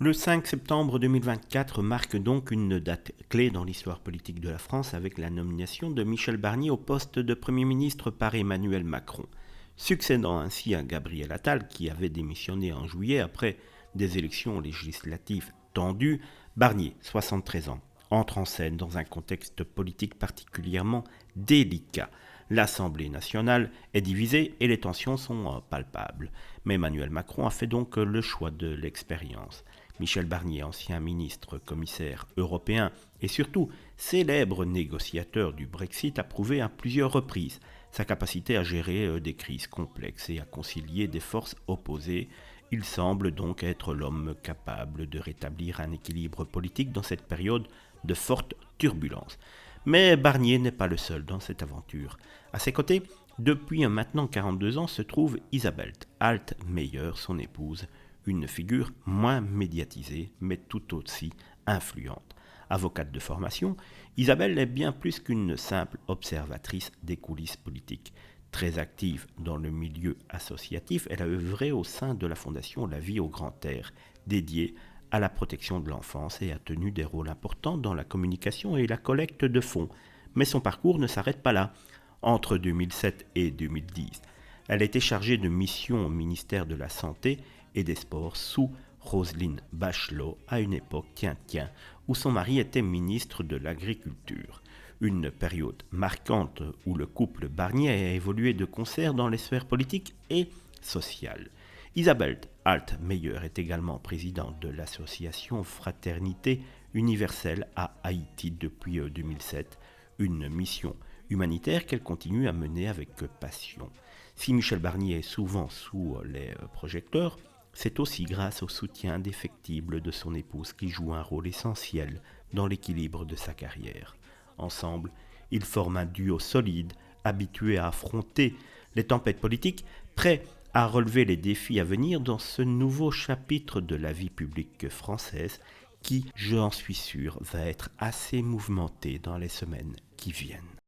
Le 5 septembre 2024 marque donc une date clé dans l'histoire politique de la France avec la nomination de Michel Barnier au poste de Premier ministre par Emmanuel Macron, succédant ainsi à Gabriel Attal qui avait démissionné en juillet après des élections législatives tendues. Barnier, 73 ans, entre en scène dans un contexte politique particulièrement délicat. L'Assemblée nationale est divisée et les tensions sont palpables. Mais Emmanuel Macron a fait donc le choix de l'expérience. Michel Barnier, ancien ministre, commissaire européen et surtout célèbre négociateur du Brexit, a prouvé à plusieurs reprises sa capacité à gérer des crises complexes et à concilier des forces opposées. Il semble donc être l'homme capable de rétablir un équilibre politique dans cette période de forte turbulence. Mais Barnier n'est pas le seul dans cette aventure. À ses côtés, depuis maintenant 42 ans, se trouve Isabelle Altmeyer, son épouse, une figure moins médiatisée, mais tout aussi influente. Avocate de formation, Isabelle est bien plus qu'une simple observatrice des coulisses politiques. Très active dans le milieu associatif, elle a œuvré au sein de la fondation La Vie au Grand Air, dédiée à la protection de l'enfance et a tenu des rôles importants dans la communication et la collecte de fonds. Mais son parcours ne s'arrête pas là. Entre 2007 et 2010, elle a été chargée de mission au ministère de la Santé et des Sports sous Roselyne Bachelot à une époque, où son mari était ministre de l'Agriculture. Une période marquante où le couple Barnier a évolué de concert dans les sphères politiques et sociales. Isabelle Altmeyer est également présidente de l'association Fraternité Universelle à Haïti depuis 2007, une mission humanitaire qu'elle continue à mener avec passion. Si Michel Barnier est souvent sous les projecteurs, c'est aussi grâce au soutien indéfectible de son épouse qui joue un rôle essentiel dans l'équilibre de sa carrière. Ensemble, ils forment un duo solide, habitué à affronter les tempêtes politiques, prêt à relever les défis à venir dans ce nouveau chapitre de la vie publique française qui, j'en suis sûr, va être assez mouvementé dans les semaines qui viennent.